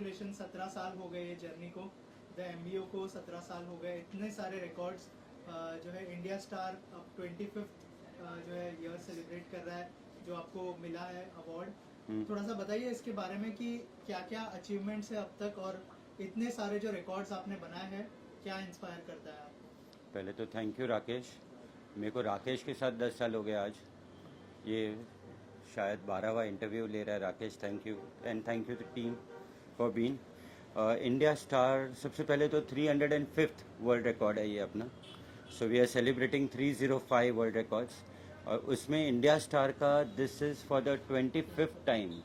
Congratulation, 17 साल हो गए ये जर्नी को, द एमबीओ को 17 साल हो गए, इतने सारे रिकॉर्ड्स जो है इंडिया स्टार अब 25th जो है ईयर सेलिब्रेट कर रहा है, जो आपको मिला है अवार्ड। थोड़ा सा बताइए इसके बारे में कि क्या क्या अचीवमेंट्स है अब तक, और इतने सारे जो रिकॉर्ड्स आपने बनाए हैं, क्या इंस्पायर करता है आपको? पहले तो थैंक यू राकेश। मेरे को राकेश के साथ 10 साल हो गए आज। ये शायद 12वां इंटरव्यू ले रहा है Rakesh. Thank you and thank you the team for being India Star. सबसे पहले तो 305th वर्ल्ड रिकॉर्ड है ये अपना। So we are celebrating 305 world records, और उसमें इंडिया स्टार का this is for the 25th time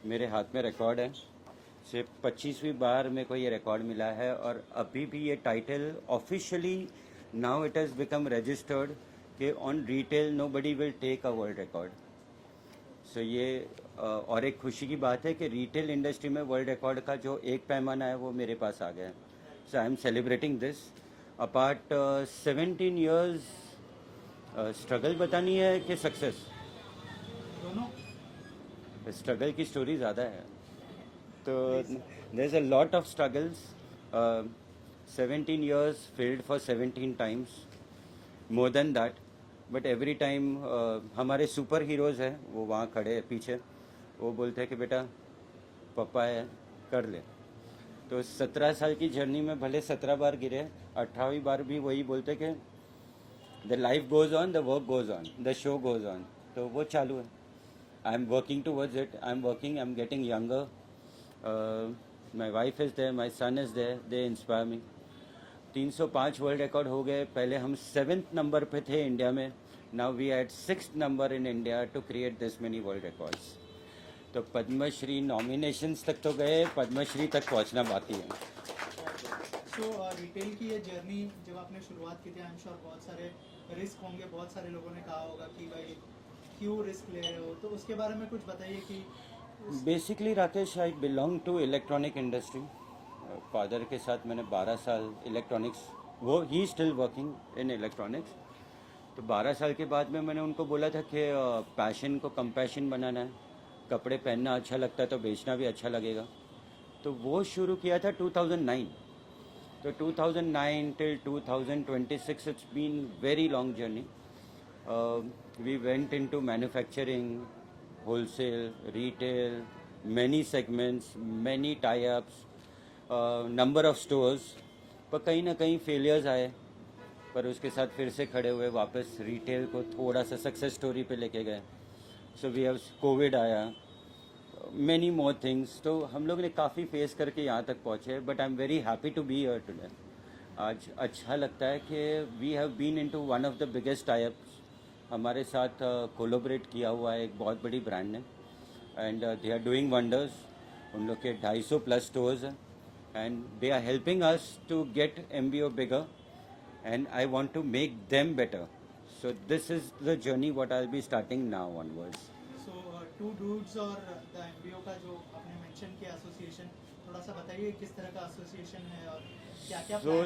मेरे हाथ में रिकॉर्ड है। सिर्फ 25वीं बार मेरे को ये रिकॉर्ड मिला है, और अभी भी ये title officially now it has become registered कि on retail nobody will take a world record. So ये और एक खुशी की बात है कि रिटेल इंडस्ट्री में वर्ल्ड रिकॉर्ड का जो एक पैमाना है वो मेरे पास आ गया है। So I am celebrating this. Apart 17 years struggle बतानी है कि सक्सेस? दोनों। स्ट्रगल की स्टोरी ज़्यादा है, तो there is a lot of struggles. 17 years failed for 17 times, more than that, but every time हमारे सुपर हीरोज़ हैं, वो वहाँ खड़े हैं पीछे, वो बोलते हैं कि बेटा पापा है, कर ले। तो 17 साल की जर्नी में भले 17 बार गिरे, 18वीं बार भी वही बोलते कि the life goes on, the work goes on, the show goes on. तो वो चालू है। I am working towards it, I am working, I am getting younger. My wife is there, my son is there, they inspire me. 305 world record हो गए। पहले हम 7th number पे थे इंडिया में, now we at 6th number in India to create this many world records. तो Padma Shri nominations तक तो गए, पद्मश्री तक पहुंचना बाकी है। सो रिटेल की ये जर्नी जब आपने शुरुआत की थी, आई एम श्योर बहुत सारे रिस्क होंगे, बहुत सारे लोगों ने कहा होगा कि भाई क्यों रिस्क ले रहे हो, तो उसके बारे में कुछ बताइए कि basically Rakesh, I belong to electronic industry. Father के साथ मैंने 12 साल इलेक्ट्रॉनिक्स, वो ही स्टिल वर्किंग इन इलेक्ट्रॉनिक्स। तो 12 साल के बाद में मैंने उनको बोला था कि पैशन को कंपैशन बनाना है, कपड़े पहनना अच्छा लगता है तो बेचना भी अच्छा लगेगा। तो वो शुरू किया था 2009। तो 2009 till 2026 it's been very long journey. We went into manufacturing, wholesale, retail, many segments, many tie-ups, number of stores, पर कहीं ना कहीं फेलियर्स आए, पर उसके साथ फिर से खड़े हुए, वापस रिटेल को थोड़ा सा सक्सेस स्टोरी पे लेके गए। सो वी हैव कोविड आया, मैनी मोर थिंग्स, तो हम लोग ने काफ़ी फेस करके यहाँ तक पहुँचे, but I am very happy to be here today. आज अच्छा लगता है कि we have been into one of the biggest tie-ups. हमारे साथ कोलोबरेट किया हुआ है एक बहुत बड़ी ब्रांड ने, and they are doing wonders. उन लोग के 250+ स्टोर्स हैं, and they are helping us to get MBO bigger, and I want to make them better. So this is the journey what I will be starting now onwards. So two dudes और the MBO का जो आपने mention किया association, थोड़ा सा बताइए किस तरह का एसोसिएशन है और क्या क्या सो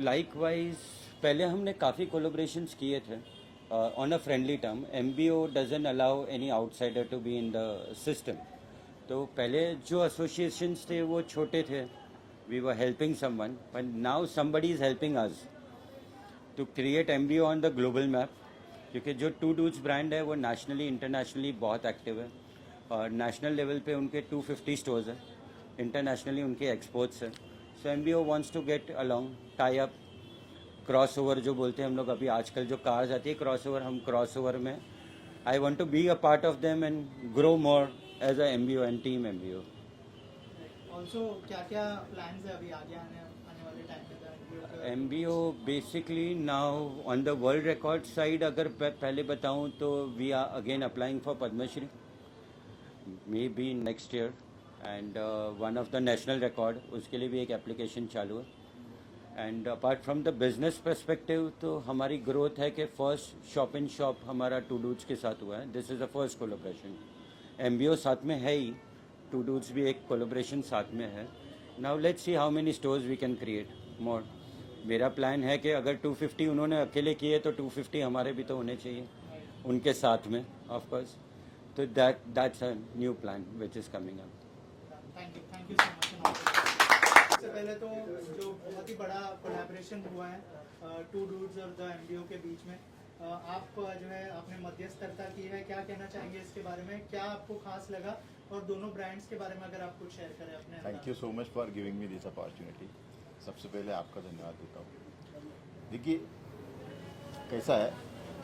लाइकवाइज पहले हमने काफ़ी कोलोब्रेशंस किए थे on a friendly term. MBO doesn't allow any outsider to be in the system. तो पहले जो associations थे वो छोटे थे, we were helping someone, but now somebody is helping us to create MBO on the global map. क्योंकि जो to dudes brand है वो नेशनली इंटरनेशनली बहुत एक्टिव है, और नेशनल लेवल पे उनके 250 स्टोर्स हैं, इंटरनेशनली उनके एक्सपोर्ट्स हैं। सो MBO wants to get along, tie up, cross over जो बोलते हैं हम लोग, अभी आजकल जो कार्स आती है क्रॉस ओवर, हम क्रॉस ओवर में I want to be a part of them and grow more as a MBO and team MBO। Also क्या क्या प्लान्स है अभी आगे आने वाले टाइम में? MBO basically now on the world record side अगर पहले बताऊं तो we are again applying for Padma Shri, may be next year, and one of the national record, उसके लिए भी एक एप्लीकेशन चालू है। And apart from the business perspective तो हमारी ग्रोथ है कि फर्स्ट शॉप इन शॉप हमारा टू डूड्स के साथ हुआ है। This is the first collaboration. MBO साथ में है ही, टू डूड्स भी एक कोलोब्रेशन साथ में है। Now let's see how many stores we can create more. मेरा प्लान है कि अगर 250 उन्होंने अकेले किए तो 250 हमारे भी तो होने चाहिए उनके साथ में, ऑफ कोर्स। तो that's a new plan which is coming up. Thank you so much. सबसे पहले तो जो बहुत ही बड़ा कोलैबोरेशन हुआ है टू डूड्स और द एमबीओ के बीच में, आप जो है आपने मध्यस्थता की है, क्या कहना चाहेंगे इसके बारे में, क्या आपको खास लगा, और दोनों ब्रांड्स के बारे में अगर आप कुछ शेयर करें अपने। Thank you so much for giving me this opportunity. सबसे पहले आपका धन्यवाद देता हूँ। देखिए कैसा है,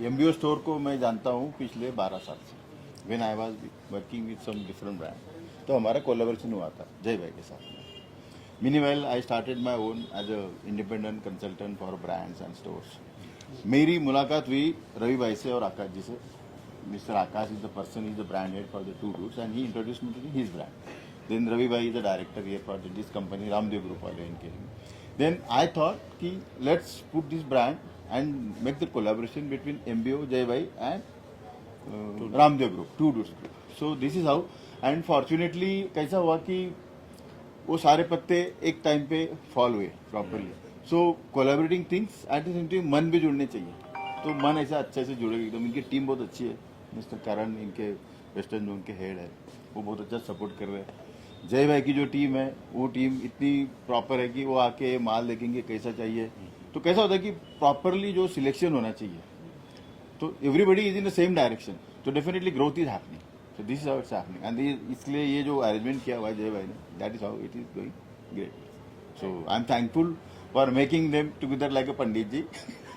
एमबीओ स्टोर को मैं जानता हूँ पिछले 12 साल से। When I was working with some different brand, तो हमारा कोलैबोरेशन हुआ था जय भाई के साथ में। Meanwhile I started my own as a independent consultant for brands and stores. मेरी मुलाकात हुई रवि भाई से और आकाश जी से। Mr. Akash is the person, he's the brand head for the Two Dudes, and he introduced me to his brand. Then Ravi Bhai is the director here for this company, Ramdev Group वाले इनके। Then I thought कि let's put this brand and make the collaboration between MBO, Jai Bhai and Ramdev Group, Two Dudes Group. So this is how, and fortunately कैसा हुआ कि वो सारे पत्ते एक टाइम पे फॉल हुए properly. So collaborating things at the same time मन भी जुड़ने चाहिए, तो मन ऐसा अच्छे से जुड़ेगा एकदम। इनकी टीम बहुत अच्छी है। मिस्टर करण इनके वेस्टर्न जोन के हेड है, वो बहुत अच्छा सपोर्ट कर रहे हैं। जय भाई की जो टीम है वो टीम इतनी प्रॉपर है कि वो आके माल देखेंगे कैसा चाहिए, तो कैसा होता है कि प्रॉपरली जो सिलेक्शन होना चाहिए, तो everybody is in the same direction, तो definitely growth is happening. So this is how it's happening, and इसलिए ये जो अरेंजमेंट किया हुआ है जय भाई ने, that is how it is going great. So I am thankful for making them together like a pandit ji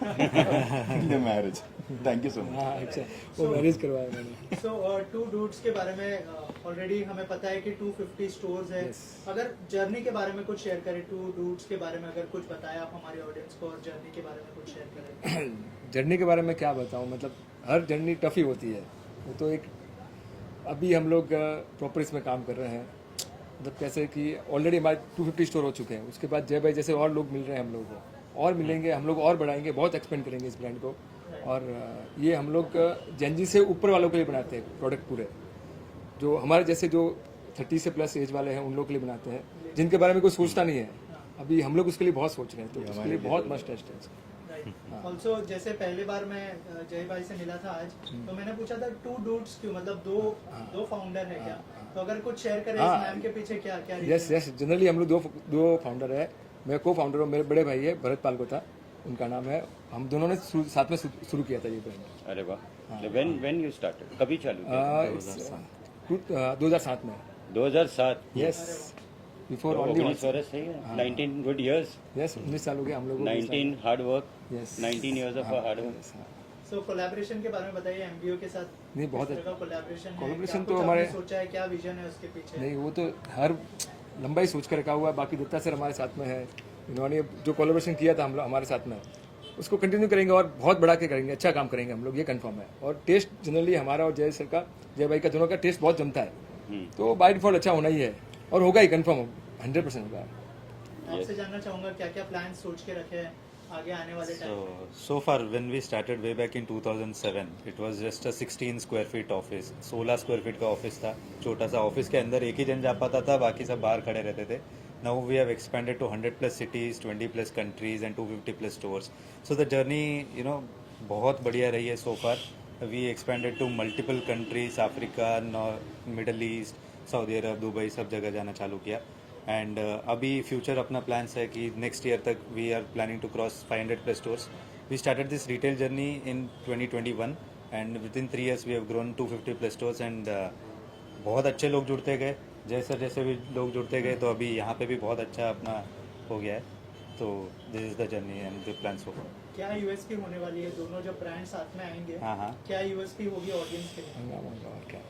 in the marriage. Thank you so much. अच्छा, वो मैरिज करवाया मैंने। सो टू डूड्स के बारे में ऑलरेडी हमें पता है कि 250 स्टोर्स है। Yes. अगर जर्नी के बारे में कुछ शेयर करें, टू डूड्स के बारे में अगर कुछ बताएं आप हमारे ऑडियंस को, और जर्नी के बारे में कुछ शेयर करें। जर्नी के बारे में क्या बताऊं, मतलब हर जर्नी टफ ही होती है। वो तो एक अभी हम लोग प्रॉपर इसमें काम कर रहे हैं, मतलब कैसे कि ऑलरेडी हमारे 250 स्टोर हो चुके हैं। उसके बाद जय भाई जैसे और लोग मिल रहे हैं हम लोगों को, और मिलेंगे, हम लोग और बढ़ाएंगे, बहुत एक्सपेंड करेंगे इस ब्रांड को। और ये हम लोग जेनजी से ऊपर वालों के लिए बनाते हैं प्रोडक्ट पूरे, जो हमारे जैसे जो 30 से प्लस एज वाले हैं उन लोग के लिए बनाते हैं, जिनके बारे में कोई सोचता नहीं है। अभी हम लोग उसके लिए बहुत सोच रहे हैं, तो उसके लिए बहुत मस्ट टेस्ट है। ऑल्सो जैसे पहले बार मैं जय भाई से मिला था आज, तो मैंने पूछा था टू डूड्स क्यों, मतलब दो फाउंडर है क्या, तो अगर कुछ शेयर करें इस नाम के पीछे क्या क्या यस यस, जनरली हम लोग दो फाउंडर है। मैं को फाउंडर हूँ, मेरे बड़े भाई है भरत पालकोता, उनका नाम है। हम दोनों ने साथ में शुरू किया था ये ब्रांड। अरे वाह, व्हेन यू स्टार्टेड, कभी चालू किया? 2007 में। 2007। यस, बिफोर ओनली 19 वर्ष है, 19 गुड इयर्स। यस, 19 साल हो गए हम लोगों को। 19 hard work, Yes. 19 years of hard work. So collaboration के बारे में बताइए एमबीओ के साथ। नहीं, बहुत अच्छा कोलैबोरेशन collaboration तो तो हमारे सोचा है, क्या विजन है उसके पीछे? नहीं, वो तो हर लंबाई सोच कर रखा हुआ है। बाकी दत्ता सर हमारे साथ में है, इन्होंने जो कोलैबोरेशन किया था हम लोग हमारे साथ में, उसको कंटिन्यू करेंगे और बहुत बढ़ा के करेंगे, अच्छा काम करेंगे हम लोग, ये कंफर्म है। और टेस्ट जनरली हमारा और जय सर का, जय भाई का, दोनों का टेस्ट बहुत जमता है, तो बाय डिफॉल्ट अच्छा होना ही है, और होगा ही, कंफर्म 100% होगा। आपसे जानना चाहूंगा क्या क्या प्लान सोच के रखे हैं आगे आने वाले time? So far when we started way back in 2007, it was just a 16 square feet office, 16 square feet का ऑफिस था, छोटा सा ऑफिस के अंदर एक ही जन जा पाता था, बाकी सब बाहर खड़े रहते थे। Now we have expanded to 100 plus cities, 20 plus countries and 250 plus stores. So the journey, you know, बहुत बढ़िया रही है so far. We expanded to multiple countries, Africa, Middle East, Saudi Arab, Dubai, सब जगह जाना चालू किया। एंड अभी फ्यूचर अपना प्लान्स है कि नेक्स्ट ईयर तक we are planning to cross 500 plus stores. We started this retail journey in 2021 and within 3 years we have grown 250 plus stores and बहुत अच्छे लोग जुड़ते गए, जैसे भी लोग जुड़ते गए, तो अभी यहाँ पे भी बहुत अच्छा अपना हो गया है। तो this is the journey and the plan so far. क्या यूएसपी होने वाली है, दोनों जब ब्रांड साथ में आएंगे, हाँ। क्या यूएसपी होगी ऑडियंस के लिए? हंगामा होगा और क्या।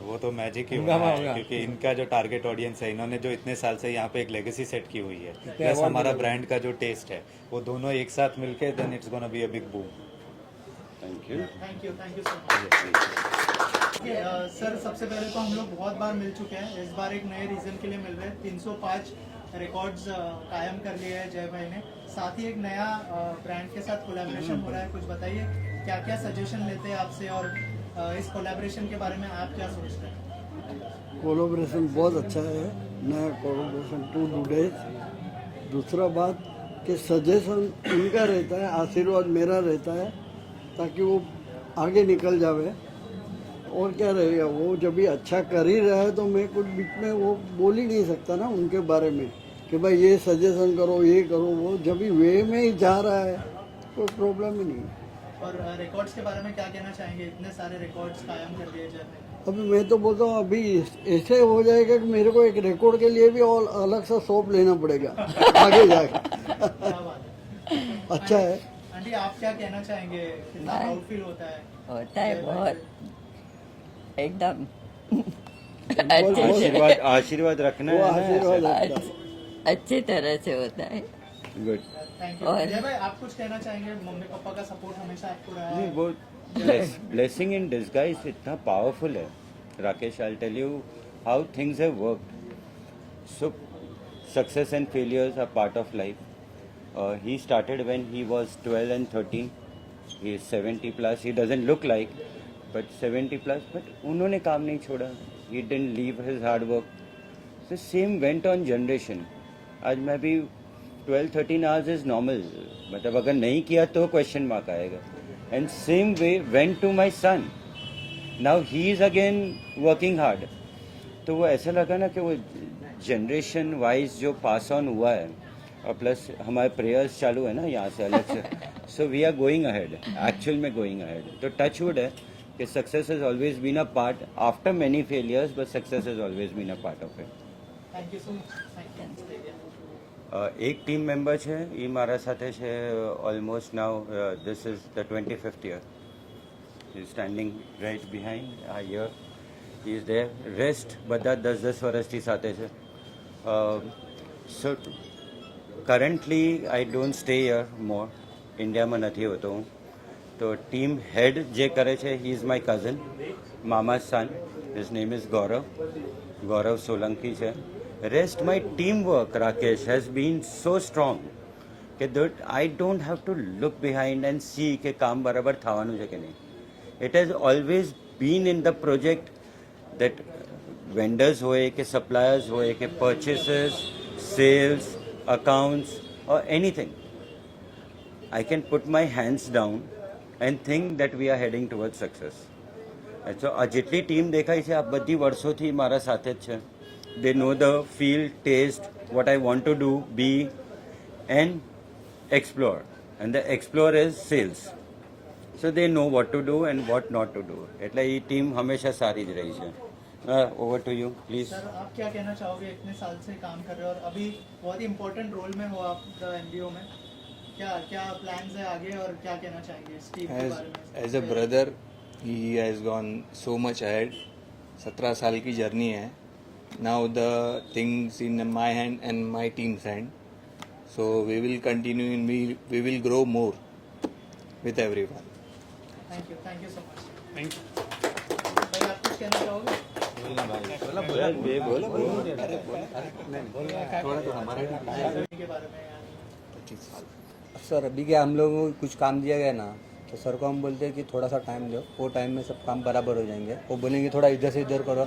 वो तो मैजिक ही हंगामा होगा, होगा। क्योंकि इनका जो टारगेट ऑडियंस है, इन्होंने जो इतने साल से यहाँ पे एक लेगेसी सेट की हुई है, प्लस award हमारा मिलेगा। ब्रांड का जो टेस्ट है, वो दोनों एक साथ मिलके then it's gonna be a big boom. Thank you. Thank you so much. Sir सबसे पहले तो हम लोग बहुत बार मिल चुके हैं, इस बार एक नए रीजन के लिए मिल रहे हैं। 305 रिकॉर्ड्स कायम कर लिए हैं जय भाई ने, साथ ही एक नया ब्रांड के साथ कोलैबोरेशन हो रहा है। कुछ बताइए क्या क्या सजेशन लेते हैं आपसे, और इस कोलैबोरेशन के बारे में आप क्या सोचते हैं? कोलैबोरेशन बहुत अच्छा है, नया कोलैबोरेशन टू डूडेज। दूसरा बात कि सजेशन उनका रहता है, आशीर्वाद मेरा रहता है, ताकि वो आगे निकल जावे। और क्या रहेगा, वो जब भी अच्छा कर ही रहा है तो मैं कुछ बीच में वो बोल ही नहीं सकता ना उनके बारे में कि भाई ये सजेशन करो, ये करो। वो जब भी वे में ही जा रहा है कोई प्रॉब्लम ही नहीं। और रिकॉर्ड्स के बारे में क्या कहना चाहेंगे? इतने सारे रिकॉर्ड्स कायम कर दिए जर्नी। अभी मैं तो बोलता हूँ अभी ऐसे हो जाएगा कि मेरे को एक रिकॉर्ड के लिए भी और अलग सा शॉप लेना पड़ेगा आगे जाके। क्या बात है। अच्छा है। आंटी आप क्या कहना चाहेंगे? कितना प्राउड फील होता है? होता है बहुत, एकदम आशीर्वाद आशीर्वाद रखना वो है ना आशीर्वाद ऐसे। रखता है। अच्छी तरह से होता है। गुड। Thank you. और- जय भाई आप कुछ कहना चाहेंगे? मम्मी पापा का सपोर्ट हमेशा आपको रहा नहीं है। वो ब्लेसिंग इन डिस्गाइज इतना पावरफुल है Rakesh. I tell you how things have worked. So success and failures are part of life. He started when he was 12 and 13. He is 70 plus. He doesn't look like, but 70 plus. But उन्होंने काम नहीं छोड़ा. He didn't leave his hard work. So same went on generation. आज मैं भी 12-13 hours is normal. मतलब अगर नहीं किया तो question mark आएगा. And same way went to my son. Now he is again working hard. तो वो ऐसा लगा ना कि वो जनरेशन वाइज जो पास ऑन हुआ है और प्लस हमारे प्रेयर्स चालू है ना यहाँ से अलग से. So we are going ahead, actual में गोइंग अहेड. तो टच वुड है कि success has always been a part after many failures, but success has always been a part of it. Thank you so much. Thank you. એક team member છે એ મારા સાથે છે almost now. This is the 25th year. He is standing right behind here. He is there. Rest બધા 10-10 વર્ષથી સાથે છે. So currently I don't stay here more. ઇન્ડિયામાં નથી હોતો હું. તો ટીમ હેડ જે કરે છે હી ઇઝ માય કઝન, મામા son. His name is Gaurav Solanki છે. Rest my team work Rakesh has been so strong કે that I don't have to look behind and see કે કામ બરાબર થવાનું છે કે નહીં. It has always been in the project that vendors હોય કે suppliers હોય કે purchases, sales, accounts or anything, I can put my hands down and think that we are heading towards success. So આ જેટલી ટીમ દેખાય છે આ બધી વર્ષોથી મારા સાથે જ છે. They know the feel, taste, what I want to do, be and explore. And the explore is sales. So they know what to do and what not to do. એટલે એ ટીમ હંમેશા સારી જ રહી છે. Over to you please. Sir आप क्या कहना चाहोगे? इतने साल से काम कर रहे हो और अभी बहुत ही इम्पोर्टेंट रोल में हो आप द एमबीओ में. क्या क्या प्लान्स है आगे और क्या कहना चाहेंगे इस टीम के बारे में? As a brother he has gone so much ahead. 17 साल की जर्नी है. Now the things in my hand and my team's hand. So we will continue in we will grow more with everyone. Thank you so much. Thank you. भाई आप कुछ कहना चाहोगे? के बारे में यार. सर अभी क्या हम लोगों को कुछ काम दिया गया ना तो सर को हम बोलते हैं कि थोड़ा सा टाइम दो, वो टाइम में सब काम बराबर हो जाएंगे. वो बोलेंगे थोड़ा इधर से इधर करो,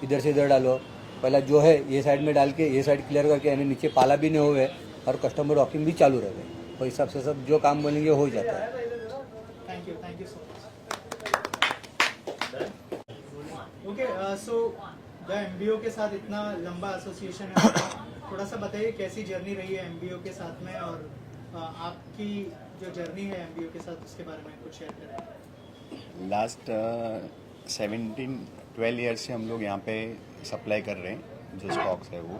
इधर से इधर डालो, पहला जो है ये साइड में डाल के ये साइड क्लियर करके यानी नीचे पाला भी नहीं हुए और कस्टमर वॉकिंग भी चालू रहे. तो हिसाब से सब जो काम बोलेंगे हो जाता है. Thank you so much. Okay so the MBO के साथ इतना लंबा एसोसिएशन है आपका. थोड़ा सा बताइए कैसी जर्नी रही है एमबीओ के साथ में और आपकी जो जर्नी है एमबीओ के साथ उसके बारे में कुछ शेयर करें. लास्ट 12 ईयर से हम लोग यहाँ पे सप्लाई कर रहे हैं जो स्टॉक्स है वो.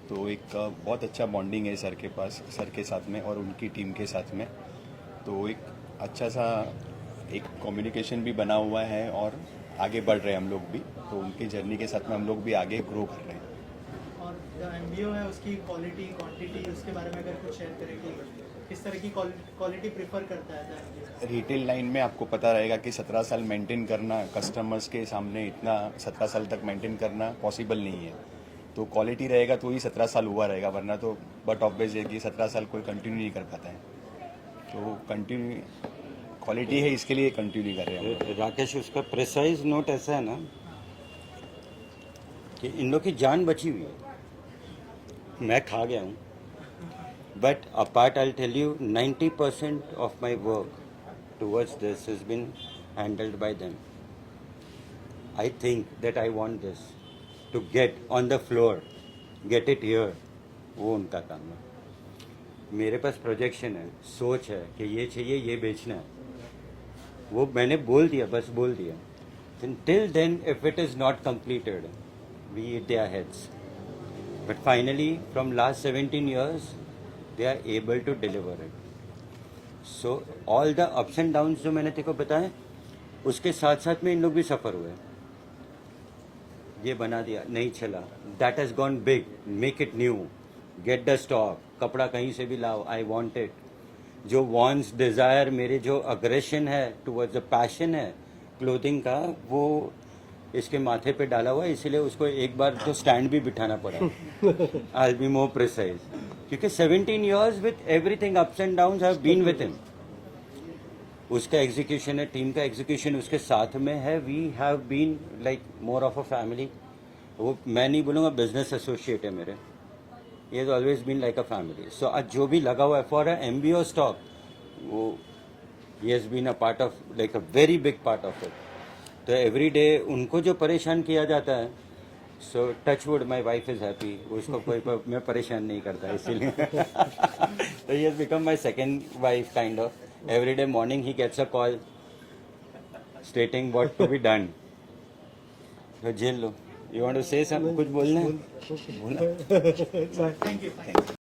तो एक बहुत अच्छा बॉन्डिंग है सर के पास, सर के साथ में और उनकी टीम के साथ में. तो एक अच्छा सा एक कम्युनिकेशन भी बना हुआ है और आगे बढ़ रहे हैं हम लोग भी. तो उनकी जर्नी के साथ में हम लोग भी आगे ग्रो कर रहे हैं. और द एमबीओ है उसकी क्वालिटी क्वांटिटी उसके बारे में अगर कुछ शेयर करें कि किस तरह की क्वालिटी प्रेफर करता है द एमबीओ. रिटेल लाइन में आपको पता रहेगा कि 17 साल मेंटेन करना कस्टमर्स के सामने इतना 17 साल तक मेंटेन करना पॉसिबल नहीं है. तो क्वालिटी रहेगा तो ही 17 साल हुआ रहेगा, वरना तो बट ऑब्वियस है कि 17 साल कोई कंटिन्यू नहीं कर पाता है. तो कंटिन्यू क्वालिटी है इसके लिए कंटिन्यू कर रहे हैं हम लोग. राकेश उसका प्रिसाइज नोट ऐसा है ना कि इन लोग की जान बची हुई है. मैं खा गया हूँ but apart I tell you 90% of my work towards this has been handled by them. I think that I want this to get on the floor, get it here. वो उनका काम है. मेरे पास प्रोजेक्शन है, सोच है कि ये चाहिए, ये बेचना है. वो मैंने बोल दिया, बस बोल दिया. Till then, if it is not completed, we eat their heads. But finally, from last 17 years, they are able to deliver it. So all the ups and downs जो मैंने तेको बताए, उसके साथ साथ में इन लोग भी सफ़र हुए. ये बना दिया, नहीं चला. That has gone big. Make it new. Get the stock. कपड़ा कहीं से भी लाओ. I want it. जो wants, desire, मेरे जो aggression है towards the passion है क्लोथिंग का, वो इसके माथे पे डाला हुआ है, इसलिए उसको एक बार तो स्टैंड भी बिठाना पड़ा. I'll be more precise. क्योंकि 17 years with everything ups and downs have been with him. उसका एग्जीक्यूशन है, टीम का एग्जीक्यूशन उसके साथ में है. We have been like more of a family. वो मैं नहीं बोलूँगा, बिजनेस एसोसिएट है मेरे. He has always been like a family. So आज जो भी लगा हुआ है फॉर अ MBO स्टॉक, वो ही has been a part of, like a very big part of it. तो एवरी डे उनको जो परेशान किया जाता है, so touch wood my wife is happy. उसको कोई मैं परेशान नहीं करता इसीलिए. तो he has become my second wife kind of. Every day morning he gets a call stating what to be done. तो झेल लो. You want to say something? कुछ बोलना है? Thank you.